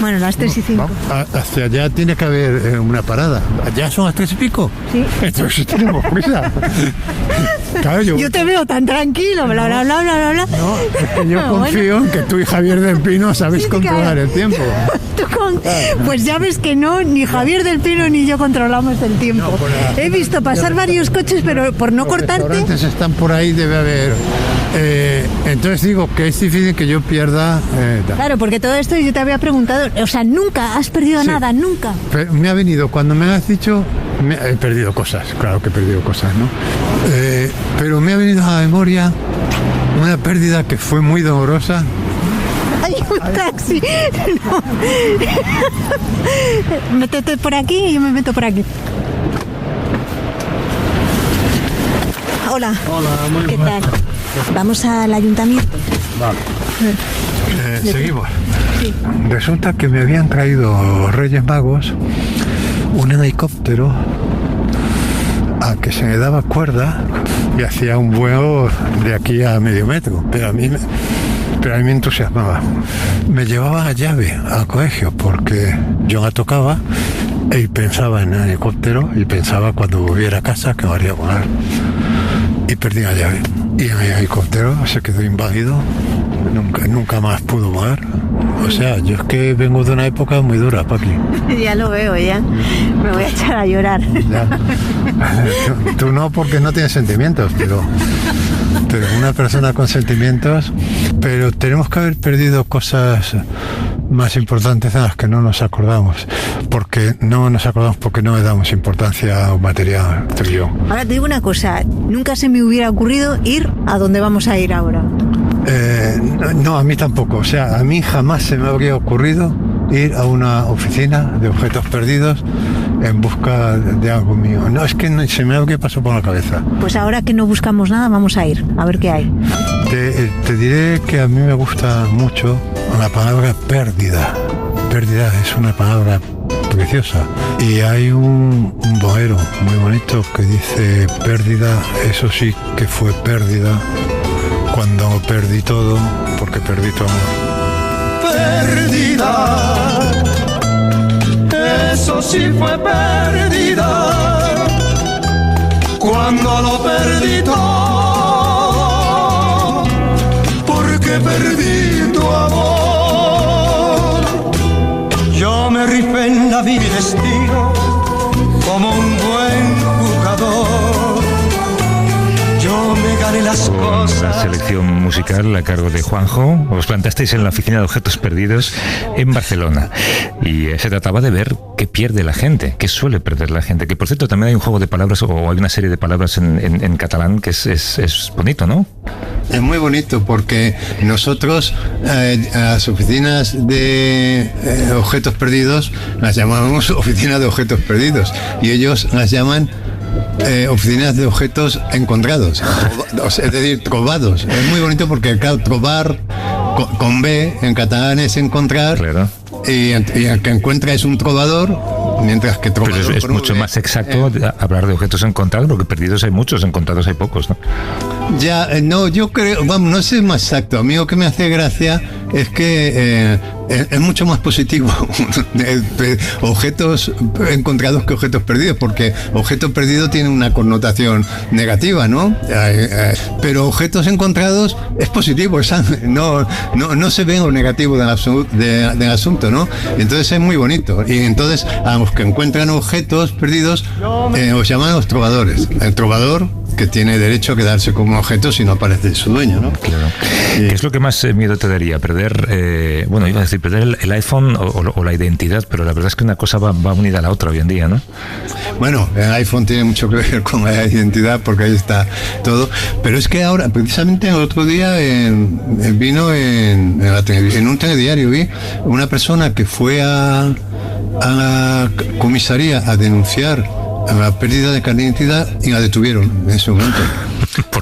S3: Bueno, las 3:05.
S2: Hacia allá tiene que haber una parada. ¿Ya son las 3:05?
S3: Sí.
S2: Entonces tenemos prisa. Claro,
S3: yo te veo tan tranquilo, bla, bla, bla, bla, bla.
S2: No, es que yo confío en que tú y Javier del Pino sabéis controlar el tiempo.
S3: Pues ya ves que no, ni Javier del Pino ni yo controlamos el tiempo. He visto pasar varios coches, pero por no cortarte...
S2: Los restaurantes están por ahí, debe haber... entonces digo que es difícil que yo pierda...
S3: Claro, porque todo esto yo te había preguntado, o sea, nunca has perdido nada, nunca.
S2: Pero me ha venido, cuando me has dicho, he perdido cosas, claro que he perdido cosas, ¿no? Pero me ha venido a la memoria una pérdida que fue muy dolorosa.
S3: Hay un taxi. No. Métete por aquí y yo me meto por aquí. Hola.
S2: Hola, muy
S3: ¿Qué tal? Vamos al ayuntamiento.
S2: Vale. Seguimos.
S3: Sí.
S2: Resulta que me habían traído Reyes Magos un helicóptero a que se me daba cuerda y hacía un vuelo de aquí a medio metro, pero a mí me entusiasmaba. Me llevaba la llave al colegio porque yo la tocaba y pensaba en el helicóptero y pensaba cuando volviera a casa que me haría volar. Y perdí la llave. Y el helicóptero se quedó inválido. Nunca más pudo volar. O sea, yo es que vengo de una época muy dura, Paqui.
S3: Ya lo veo, ya. Me voy a echar a llorar.
S2: Ya. Tú no, porque no tienes sentimientos, pero una persona con sentimientos. Pero tenemos que haber perdido cosas más importantes a las que no nos acordamos. Porque no le damos importancia a un material, tú y yo.
S3: Ahora te digo una cosa, nunca se me hubiera ocurrido ir a donde vamos a ir ahora.
S2: No, a mí tampoco. O sea, a mí jamás se me habría ocurrido ir a una oficina de objetos perdidos en busca de algo mío. No, es que no, se me habría pasado por la cabeza.
S3: Pues ahora que no buscamos nada, vamos a ir, a ver qué hay.
S2: Te diré que a mí me gusta mucho la palabra pérdida. Pérdida es una palabra preciosa. Y hay un bohero muy bonito que dice: pérdida, eso sí que fue pérdida, cuando perdí todo, porque perdí tu amor.
S1: Pérdida, eso sí fue pérdida, cuando lo perdí todo, porque perdí tu amor. Yo me rifé en la vida y destino como un buen jugador. Yo me gané las cosas.
S5: La selección musical a cargo de Juanjo. Os plantasteis en la oficina de objetos perdidos en Barcelona y se trataba de ver qué pierde la gente, qué suele perder la gente. Que por cierto también hay un juego de palabras o hay una serie de palabras en catalán que es bonito, ¿no?
S2: Es muy bonito porque nosotros a las oficinas de objetos perdidos las llamamos oficinas de objetos perdidos y ellos las llaman oficinas de objetos encontrados, es decir, trobados. Es muy bonito porque, claro, trobar con B en catalán es encontrar, claro. Y el que encuentra es un trovador, mientras que trovador...
S5: Pero es mucho más exacto hablar de objetos encontrados, porque perdidos hay muchos, encontrados hay pocos, ¿no?
S2: Ya, no, yo creo, vamos, no sé más exacto. A mí lo que me hace gracia es que es mucho más positivo objetos encontrados que objetos perdidos, porque objeto perdido tiene una connotación negativa, ¿no? Pero objetos encontrados es positivo, no se ve lo negativo del asunto, ¿no? Entonces es muy bonito. Y entonces a los que encuentran objetos perdidos los llaman los trovadores. El trovador que tiene derecho a quedarse como objeto si no aparece su dueño, ¿no?
S5: Claro. ¿Qué es lo que más miedo te daría? Perder, iba a decir, perder el iPhone o la identidad, pero la verdad es que una cosa va unida a la otra hoy en día, ¿no?
S2: Bueno, el iPhone tiene mucho que ver con la identidad porque ahí está todo, pero es que ahora, precisamente el otro día vino en un telediario, vi una persona que fue a a la comisaría a denunciar a la pérdida de carnet de identidad y la detuvieron en ese momento.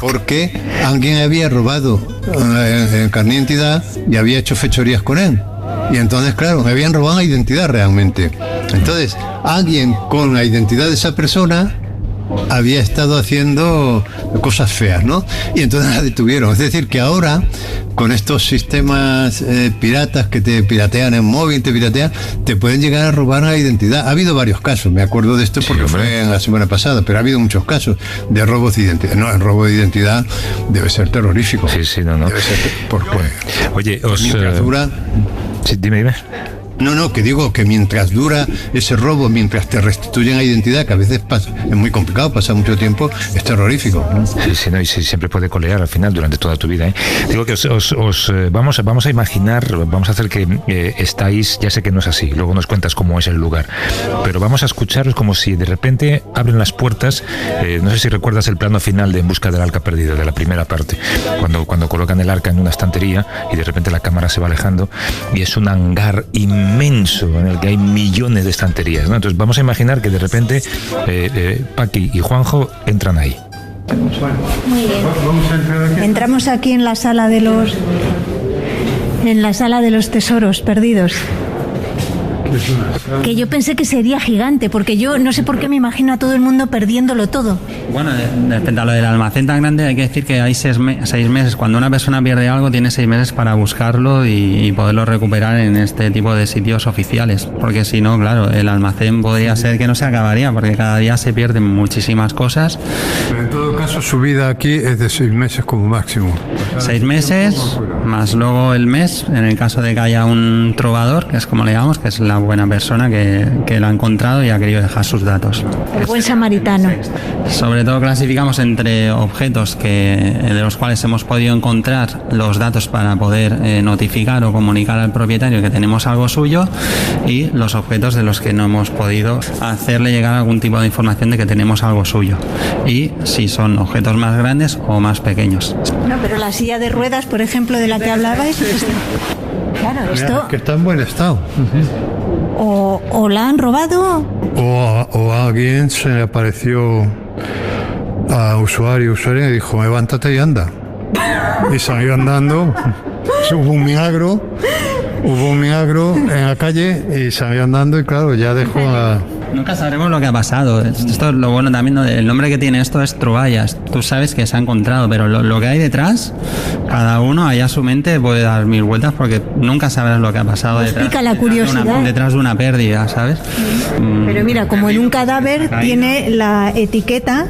S2: Porque alguien había robado el carnet de identidad y había hecho fechorías con él. Y entonces, claro, me habían robado la identidad realmente. Entonces, alguien con la identidad de esa persona había estado haciendo cosas feas, ¿no? Y entonces la detuvieron. Es decir, que ahora, con estos sistemas piratas que te piratean en móvil, te pueden llegar a robar la identidad. Ha habido varios casos, me acuerdo de esto porque fue en la semana pasada, pero ha habido muchos casos de robos de identidad. No, el robo de identidad debe ser terrorífico.
S5: Sí, no.
S2: Debe ser porque,
S5: oye,
S2: mientras dura...
S5: Sí, dime.
S2: No, que digo que mientras dura ese robo, mientras te restituyen la identidad, que a veces es muy complicado, pasa mucho tiempo, es terrorífico, ¿no?
S5: Sí, y siempre puede colear al final durante toda tu vida, ¿eh? Digo que vamos a imaginar, vamos a hacer que estáis, ya sé que no es así, luego nos cuentas cómo es el lugar, pero vamos a escucharos como si de repente abren las puertas, no sé si recuerdas el plano final de En busca del arca perdida, de la primera parte, cuando colocan el arca en una estantería y de repente la cámara se va alejando y es un hangar inmenso en el que hay millones de estanterías, ¿no? Entonces vamos a imaginar que de repente Paqui y Juanjo entran ahí.
S3: Muy bien. Entramos aquí en la sala de los tesoros perdidos. Que yo pensé que sería gigante, porque yo no sé por qué me imagino a todo el mundo perdiéndolo todo.
S6: Bueno, respecto a lo del almacén tan grande, hay que decir que hay 6 meses. Cuando una persona pierde algo, tiene 6 meses para buscarlo y poderlo recuperar en este tipo de sitios oficiales. Porque si no, claro, el almacén podría ser que no se acabaría, porque cada día se pierden muchísimas cosas.
S2: Pero en todo caso, su vida aquí es de 6 meses como máximo.
S6: 6 meses, más luego el mes, en el caso de que haya un trovador, que es como le llamamos, que es la buena persona que lo ha encontrado y ha querido dejar sus datos.
S3: El buen samaritano.
S6: Sobre todo clasificamos entre objetos de los cuales hemos podido encontrar los datos para poder notificar o comunicar al propietario que tenemos algo suyo, y los objetos de los que no hemos podido hacerle llegar algún tipo de información de que tenemos algo suyo, y si son objetos más grandes o más pequeños.
S3: No, pero la silla de ruedas, por ejemplo, de la que hablabais, claro, esto...
S2: Que está en buen estado.
S3: O la han robado.
S2: O a alguien se le apareció a usuario y dijo, levántate y anda. Y salió andando. Hubo un milagro en la calle y salió andando y claro, ya dejó a...
S6: Nunca sabremos lo que ha pasado. Esto es lo bueno también, ¿no? El nombre que tiene esto es Trovallas. Tú sabes que se ha encontrado, pero lo que hay detrás, cada uno allá su mente puede dar 1000 vueltas porque nunca sabrás lo que ha pasado detrás de una pérdida, ¿sabes?
S3: Pero mira, como en un cadáver tiene la etiqueta,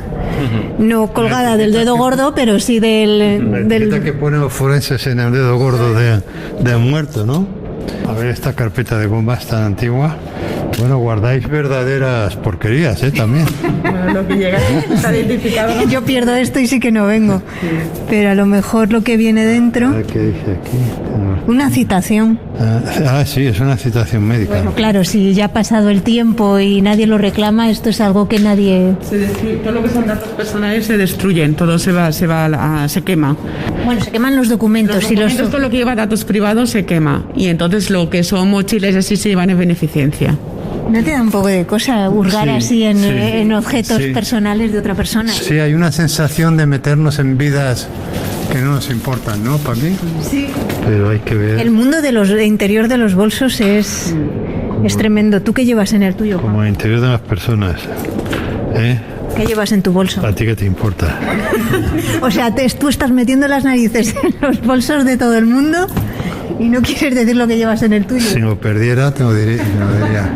S3: no colgada del dedo gordo, pero sí del...
S2: La etiqueta que ponen los forenses en el dedo gordo del muerto, ¿no? A ver esta carpeta de bombas tan antigua. Bueno, guardáis verdaderas porquerías, también.
S3: Bueno, lo que llega está identificado. Yo pierdo esto y sí que no vengo. Pero a lo mejor lo que viene dentro...
S2: ¿Qué dice aquí?
S3: Una citación.
S2: Sí, es una citación médica.
S3: Bueno, claro, si ya ha pasado el tiempo y nadie lo reclama, esto es algo que nadie...
S7: Todo lo que son datos personales se destruyen, todo se quema.
S3: Bueno, se queman los documentos.
S7: Todo lo que lleva datos privados se quema. Y entonces lo que son mochilas así se llevan en beneficencia.
S3: ¿No te da un poco de cosa hurgar así en objetos personales de otra persona?
S2: Sí, hay una sensación de meternos en vidas que no nos importan, ¿no, Paqui?
S3: Sí.
S2: Pero hay que ver...
S3: El mundo de interior de los bolsos es tremendo. ¿Tú qué llevas en el tuyo, Juan?
S2: Como el interior de las personas,
S3: ¿Qué llevas en tu bolso?
S2: ¿A ti qué te importa?
S3: O sea, tú estás metiendo las narices en los bolsos de todo el mundo y no quieres decir lo que llevas en el tuyo.
S2: Si lo perdiera, te lo diría.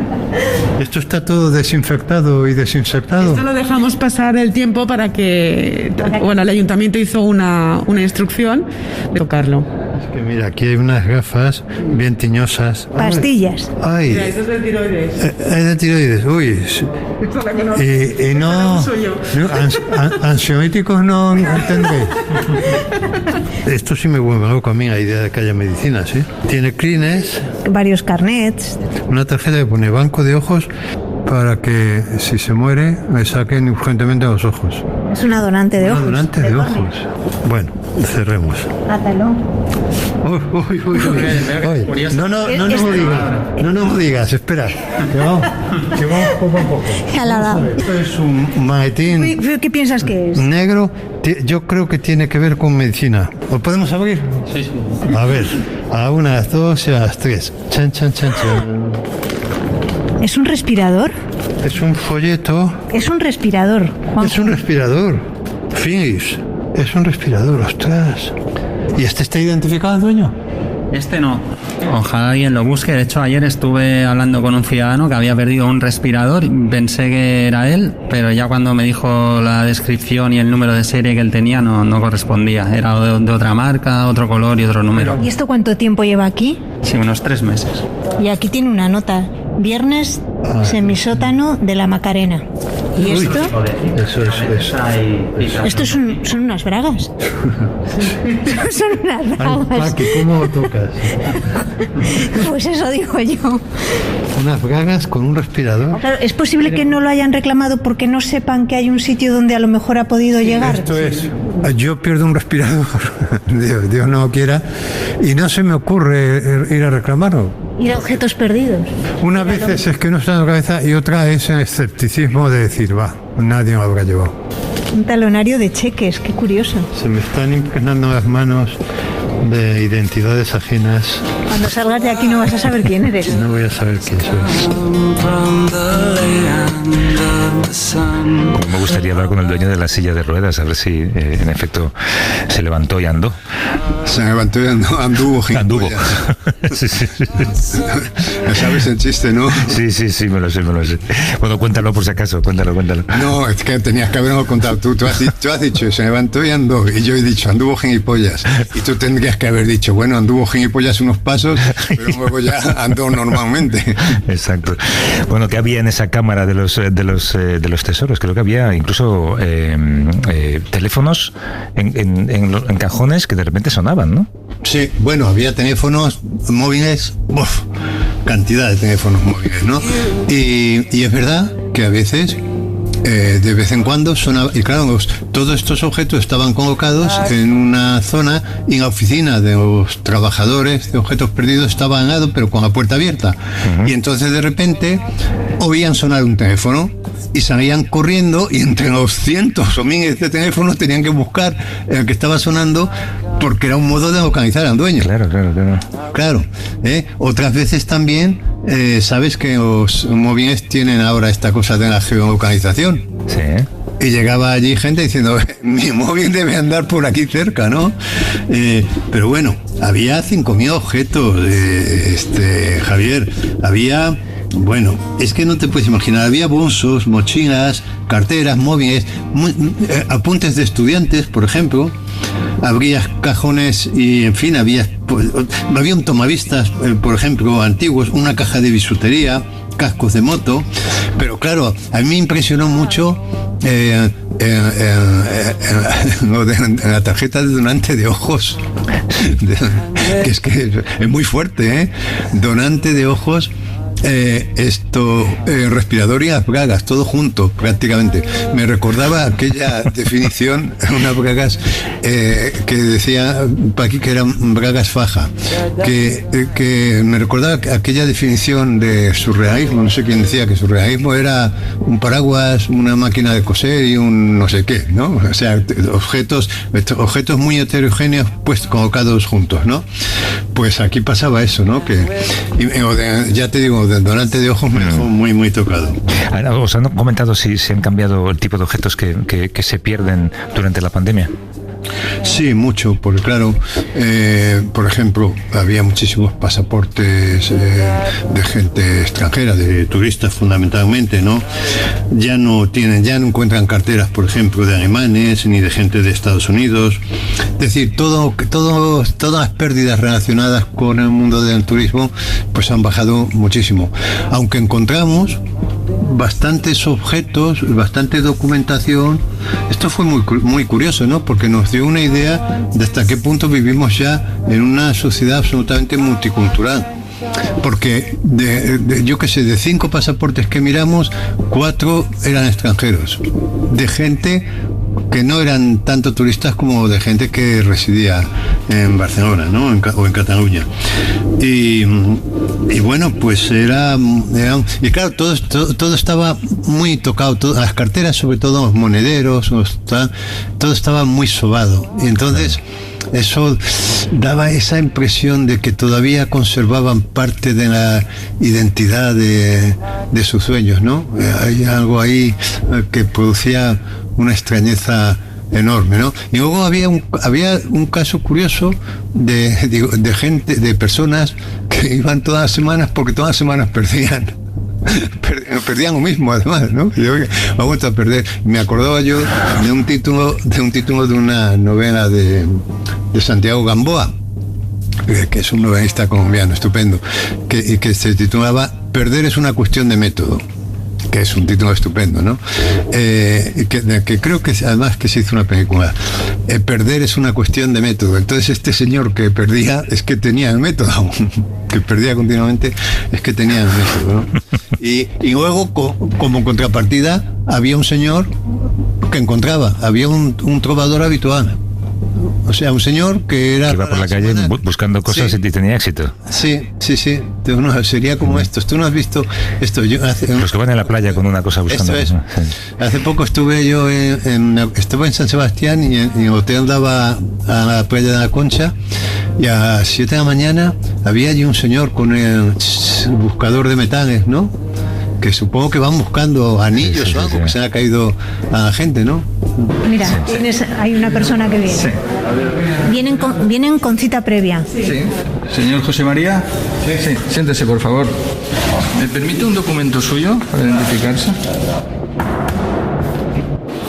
S2: ¿Esto está todo desinfectado y desinsertado?
S7: Esto lo dejamos pasar el tiempo para que... Bueno, el ayuntamiento hizo una instrucción de tocarlo.
S2: Es que mira, aquí hay unas gafas bien tiñosas.
S3: Pastillas.
S2: Ay.
S7: Mira, eso es de tiroides.
S2: Es de tiroides, uy. Y no... Ansiolíticos no tendré. Esto sí me vuelve loco a mí, la idea de que haya medicinas, ¿sí? Tiene crines.
S3: Varios carnets.
S2: Una tarjeta que pone banco de ojos para que si se muere le saquen urgentemente los ojos.
S3: Es una donante de ojos.
S2: Donante de ojos. Bueno, cerremos.
S3: Hátalo.
S2: Uy. No me digas, espera. Que vamos poco a poco.
S3: Ya la ha dado.
S2: Esto es un maletín
S3: ¿Qué piensas que es?
S2: negro. Yo creo que tiene que ver con medicina. ¿Lo podemos abrir?
S6: Sí.
S2: A ver, a una, a las dos y a las tres. Chan.
S3: ¿Es un respirador?
S2: Es un folleto.
S3: Es un respirador, Juan.
S2: Es un respirador. Philips. Es un respirador, ostras. ¿Y este está identificado el dueño?
S6: Este no. Ojalá alguien lo busque. De hecho, ayer estuve hablando con un ciudadano que había perdido un respirador. Pensé que era él, pero ya cuando me dijo la descripción y el número de serie que él tenía, no correspondía. Era de otra marca, otro color y otro número.
S3: ¿Y esto cuánto tiempo lleva aquí?
S6: Sí, unos 3 meses.
S3: Y aquí tiene una nota. Viernes, semisótano de la Macarena. ¿Y esto? Esto son unas bragas. Son unas bragas.
S2: Paqui, ¿cómo lo tocas?
S3: Pues eso digo yo.
S2: Unas bragas con un respirador.
S3: Claro, es posible que no lo hayan reclamado porque no sepan que hay un sitio donde a lo mejor ha podido llegar.
S2: Esto es. Yo pierdo un respirador, Dios no lo quiera, y no se me ocurre ir a reclamarlo.
S3: Ir a objetos perdidos.
S2: Una vez es que no está en la cabeza y otra es el escepticismo de decir, nadie me lo habrá llevado.
S3: Un talonario de cheques, qué curioso.
S2: Se me están impregnando las manos de identidades ajenas.
S3: Cuando salgas de aquí no vas a saber quién eres.
S2: No voy a saber quién soy.
S5: Me gustaría hablar con el dueño de la silla de ruedas, a ver si en efecto se levantó y andó.
S2: Se levantó y anduvo.
S5: Anduvo. Sí.
S2: ¿Sabes el chiste, no?
S5: Sí, me lo sé. Bueno, cuéntalo por si acaso, cuéntalo.
S2: No, es que tenías que haberlo contado tú. Tú has dicho, se levantó y andó. Y yo he dicho, anduvo gilipollas. Y tú tendrías que haber dicho, bueno, anduvo gilipollas unos pasos, pero luego ya andó normalmente.
S5: Exacto. Bueno, ¿qué había en esa cámara de los tesoros? Creo que había incluso teléfonos en cajones que de repente sonaban, ¿no?
S2: Sí, bueno, había teléfonos móviles, cantidad de teléfonos móviles, ¿no? Y es verdad que a veces, de vez en cuando sonaba, y claro, todos estos objetos estaban colocados en una zona y en la oficina de los trabajadores de objetos perdidos estaba al lado, pero con la puerta abierta. Y entonces de repente oían sonar un teléfono y salían corriendo y entre los cientos o miles de teléfonos tenían que buscar el que estaba sonando porque era un modo de localizar al dueño. Claro. Otras veces también sabes que los móviles tienen ahora esta cosa de la geolocalización.
S5: Sí.
S2: Y llegaba allí gente diciendo, mi móvil debe andar por aquí cerca, ¿no? Pero bueno, había 5.000 objetos, Javier. Había, bueno, es que no te puedes imaginar, había bolsos, mochilas, carteras, móviles, apuntes de estudiantes, por ejemplo. Habría cajones y, en fin, había un tomavistas, por ejemplo, antiguos, una caja de bisutería, cascos de moto. Pero claro, a mí me impresionó mucho la tarjeta de donante de ojos, que es muy fuerte, donante de ojos. Respirador y las bragas, todo junto prácticamente. Me recordaba aquella definición, unas bragas que decía Paqui que eran bragas faja, que me recordaba aquella definición de surrealismo. No sé quién decía que surrealismo era un paraguas, una máquina de coser y un no sé qué, ¿no? O sea, objetos muy heterogéneos pues colocados juntos, ¿no? Pues aquí pasaba eso, ¿no? Ya te digo, del donante de ojos me dejó muy, muy tocado.
S5: ¿Os han comentado si se han cambiado el tipo de objetos que se pierden durante la pandemia?
S2: Sí, mucho, porque claro, por ejemplo, había muchísimos pasaportes de gente extranjera, de turistas fundamentalmente, ¿no? Ya no encuentran carteras, por ejemplo, de alemanes ni de gente de Estados Unidos. Es decir, todas las pérdidas relacionadas con el mundo del turismo, pues han bajado muchísimo. Aunque encontramos bastantes objetos, bastante documentación. Esto fue muy curioso, ¿no? Porque nos dio una idea de hasta qué punto vivimos ya en una sociedad absolutamente multicultural. Porque yo qué sé, de 5 pasaportes que miramos, 4 eran extranjeros, de gente que no eran tanto turistas como de gente que residía en Barcelona, ¿no? O en Cataluña. Y bueno, pues y claro, todo estaba muy tocado, las carteras, sobre todo los monederos, todo estaba muy sobado. Y entonces eso daba esa impresión de que todavía conservaban parte de la identidad de sus dueños, ¿no? Hay algo ahí que producía una extrañeza enorme, ¿no? Y luego había un caso curioso de gente, de personas que iban todas las semanas, porque todas las semanas perdían lo mismo, además, ¿no? Y yo, vamos a perder. Me acordaba yo de un título de una novela de Santiago Gamboa, que es un novelista colombiano estupendo, que se titulaba Perder es una cuestión de método, que es un título estupendo, ¿no? Que creo que además que se hizo una película. Perder es una cuestión de método. Entonces este señor que perdía es que tenía el método, que perdía continuamente es que tenía el método, ¿no? Y luego como contrapartida había un señor que encontraba, había un trovador habitual. O sea, un señor que era...
S5: Que iba por la calle buscando cosas, sí, y tenía éxito.
S2: Sí. Sería como estos. ¿Tú no has visto esto?
S5: Los que van a la playa con una cosa buscando.
S2: Esto es. Sí. Hace poco estuve yo estaba en San Sebastián y el hotel daba a la playa de la Concha, y a las 7 de la mañana había allí un señor con el buscador de metales, ¿no? Que supongo que van buscando anillos o algo que se le ha caído a la gente, ¿no?
S3: Mira, hay una persona que viene.
S8: Sí.
S3: Vienen con cita previa.
S8: Sí. Señor José María. Sí. Siéntese, por favor. ¿Me permite un documento suyo para identificarse?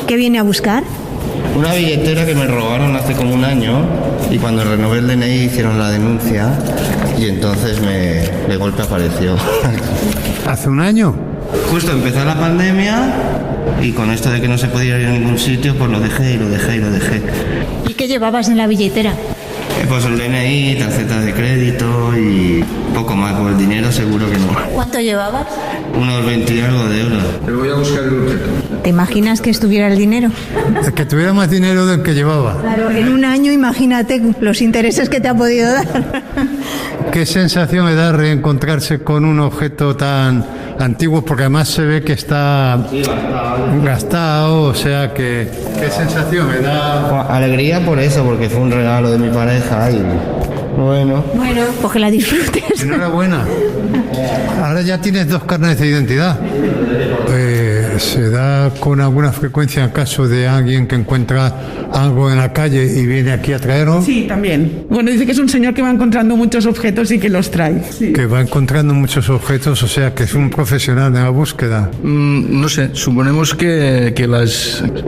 S3: ¿Qué viene a buscar?
S9: Una billetera que me robaron hace como un año, y cuando renové el DNI hicieron la denuncia y entonces de golpe apareció.
S2: ¿Hace un año?
S9: Justo empezó la pandemia y con esto de que no se podía ir a ningún sitio, pues lo dejé.
S3: ¿Y qué llevabas en la billetera?
S9: Pues el DNI, tarjeta de crédito y poco más, por el dinero seguro que no.
S3: ¿Cuánto llevabas?
S9: Unos 20 y algo de euros.
S8: Te voy a buscar el objeto.
S3: ¿Te imaginas que estuviera el dinero?
S2: Que tuviera más dinero del que llevaba.
S3: Claro, en un año imagínate los intereses que te ha podido dar.
S2: ¿Qué sensación me da reencontrarse con un objeto tan antiguo? Porque además se ve que está gastado, o sea que... ¿Qué sensación me da?
S9: Alegría por eso, porque fue un regalo de mi pareja y... Bueno,
S3: pues que la disfrutes.
S2: Enhorabuena. Ahora ya tienes 2 carnes de identidad. ¿Se da con alguna frecuencia en caso de alguien que encuentra algo en la calle y viene aquí a traerlo?
S7: Sí, también. Bueno, dice que es un señor que va encontrando muchos objetos y que los trae. Sí.
S2: Que va encontrando muchos objetos, o sea que es un profesional de la búsqueda.
S8: No sé, suponemos que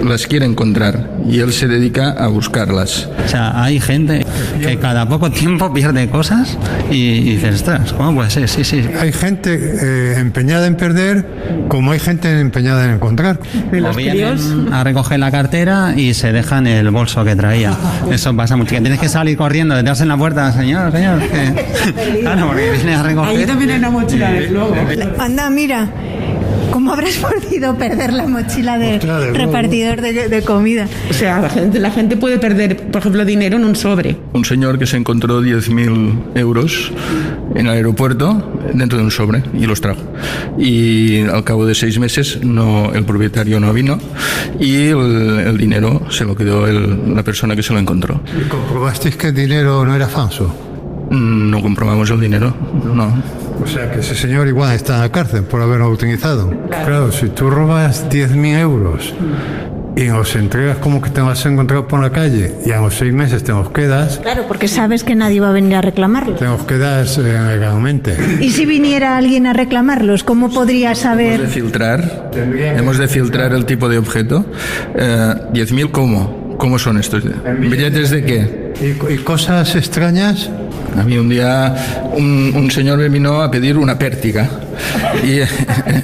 S8: las quiere encontrar y él se dedica a buscarlas.
S6: O sea, hay gente que cada poco tiempo pierde cosas y dices, ostras, ¿cómo puede ser? Sí.
S2: Hay gente empeñada en perder, como hay gente empeñada en encontrar.
S6: O vienen a recoger la cartera y se dejan el bolso que traía. Eso pasa mucho. Que tienes que salir corriendo detrás en la puerta, señor. Claro, porque vienes a recoger.
S7: Ahí también hay una mochila de globo.
S3: Anda, mira. ¿Cómo habrás podido perder la mochila de repartidor de comida?
S7: O sea, la gente puede perder, por ejemplo, dinero en un sobre.
S8: Un señor que se encontró 10.000 euros en el aeropuerto dentro de un sobre y los trajo. Y al cabo de 6 meses el propietario no vino y el dinero se lo quedó la persona que se lo encontró.
S2: ¿Y comprobasteis que el dinero no era falso?
S8: No comprobamos el dinero, no.
S2: O sea que ese señor igual está en la cárcel por haberlo utilizado. Claro, si tú robas 10.000 euros y los entregas como que te vas a encontrar por la calle y a los 6 meses te los quedas...
S3: Claro, porque sabes que nadie va a venir a reclamarlos.
S2: Te los quedas legalmente.
S3: ¿Y si viniera alguien a reclamarlos, cómo podría saber?
S8: Hemos de filtrar el tipo de objeto. 10.000, ¿cómo? ¿Cómo son estos? ¿Billetes de qué?
S2: ¿Y cosas extrañas?
S8: A mí un día un señor me vino a pedir una pértiga. Y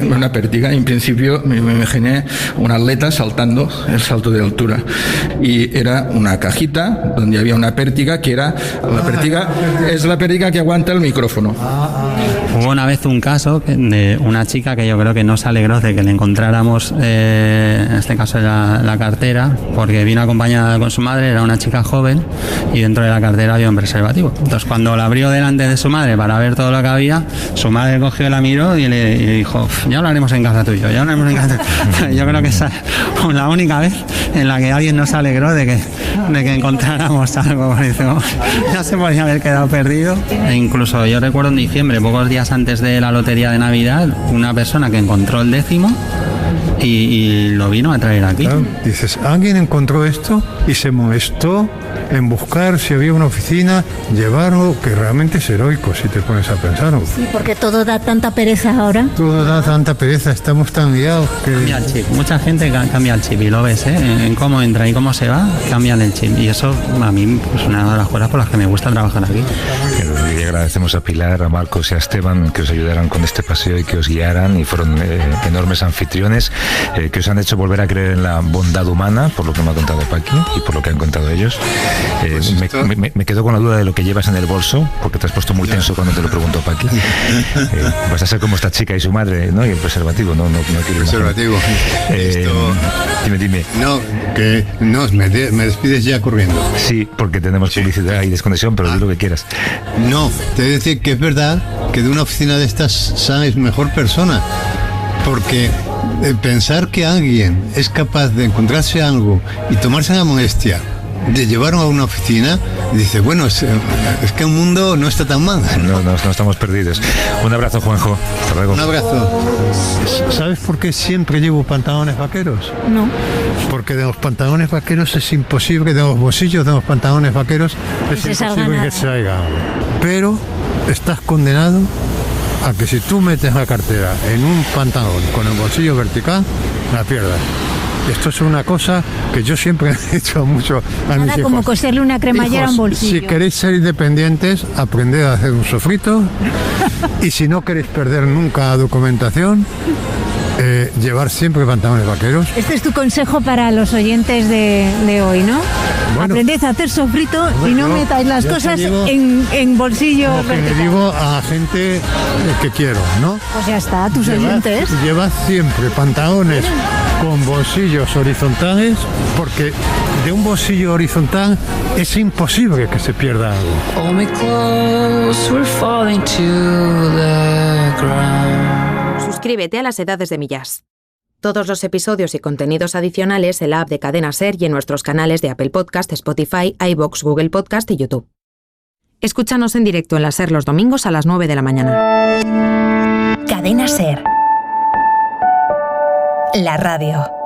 S8: una pértiga, en principio me imaginé un atleta saltando el salto de altura. Y era una cajita donde había una pértiga que era... La pértiga es la pértiga que aguanta el micrófono.
S6: Hubo una vez un caso de una chica que yo creo que no se alegró de que le encontráramos, en este caso la cartera, porque vino acompañada con su madre, era una chica joven y dentro de la cartera había un preservativo. Entonces cuando la abrió delante de su madre para ver todo lo que había, su madre cogió y la miró y le dijo, ya hablaremos en casa tuyo, ya hablaremos en casa tuyo. Yo creo que esa es la única vez en la que alguien no se alegró de que encontráramos algo. Ya se podía haber quedado perdido. E incluso yo recuerdo en diciembre, pocos días antes de la lotería de Navidad, una persona que encontró el 10º y lo vino a traer aquí.
S2: Claro, dices, alguien encontró esto y se molestó en buscar si había una oficina, llevarlo, que realmente es heroico si te pones a pensarlo.
S3: Sí, porque todo da tanta pereza ahora.
S2: Todo da tanta pereza, estamos tan liados que...
S6: Cambia el chip. Mucha gente cambia el chip y lo ves, en cómo entra y cómo se va, cambian el chip. Y eso a mí es una de las cosas por las que me gusta trabajar aquí.
S5: Y agradecemos a Pilar, a Marcos y a Esteban que os ayudaran con este paseo y que os guiaran y fueron enormes anfitriones que os han hecho volver a creer en la bondad humana, por lo que me ha contado Paqui y por lo que han contado ellos. Me quedo con la duda de lo que llevas en el bolso, porque te has puesto muy tenso cuando te lo preguntó Paqui. Vas a ser como esta chica y su madre, ¿no? Y el preservativo, no quiero
S2: preservativo.
S5: Dime.
S2: No, me despides ya corriendo.
S5: Sí, porque tenemos publicidad y desconexión, pero di lo que quieras.
S2: No, te voy a decir que es verdad que de una oficina de estas sales mejor persona, porque pensar que alguien es capaz de encontrarse algo y tomarse la molestia de llevarlo a una oficina, dice, bueno, es que el mundo no está tan mal.
S5: No estamos perdidos. Un abrazo, Juanjo. Hasta luego.
S2: Un abrazo. ¿Sabes por qué siempre llevo pantalones vaqueros?
S3: No.
S2: Porque de los pantalones vaqueros es imposible, de los bolsillos de los pantalones vaqueros es imposible que salga algo. Pero estás condenado a que si tú metes la cartera en un pantalón con el bolsillo vertical, la pierdas. Esto es una cosa que yo siempre he dicho mucho a mis hijos.
S3: Como coserle una cremallera a un bolsillo.
S2: Si queréis ser independientes, aprended a hacer un sofrito. Y si no queréis perder nunca la documentación, llevar siempre pantalones vaqueros.
S3: Este es tu consejo para los oyentes de hoy, ¿no? Bueno, aprended a hacer sofrito y no metáis las cosas en bolsillo vertical.
S2: Lo que le digo a la gente que quiero, ¿no?
S3: Pues ya está, tus oyentes.
S2: Llevad siempre pantalones con bolsillos horizontales, porque de un bolsillo horizontal es imposible que se pierda algo.
S10: Suscríbete a Las Edades de Millás. Todos los episodios y contenidos adicionales en la app de Cadena SER y en nuestros canales de Apple Podcast, Spotify, iVoox, Google Podcast y YouTube. Escúchanos en directo en la SER los domingos a las 9 de la mañana.
S11: Cadena SER. La radio.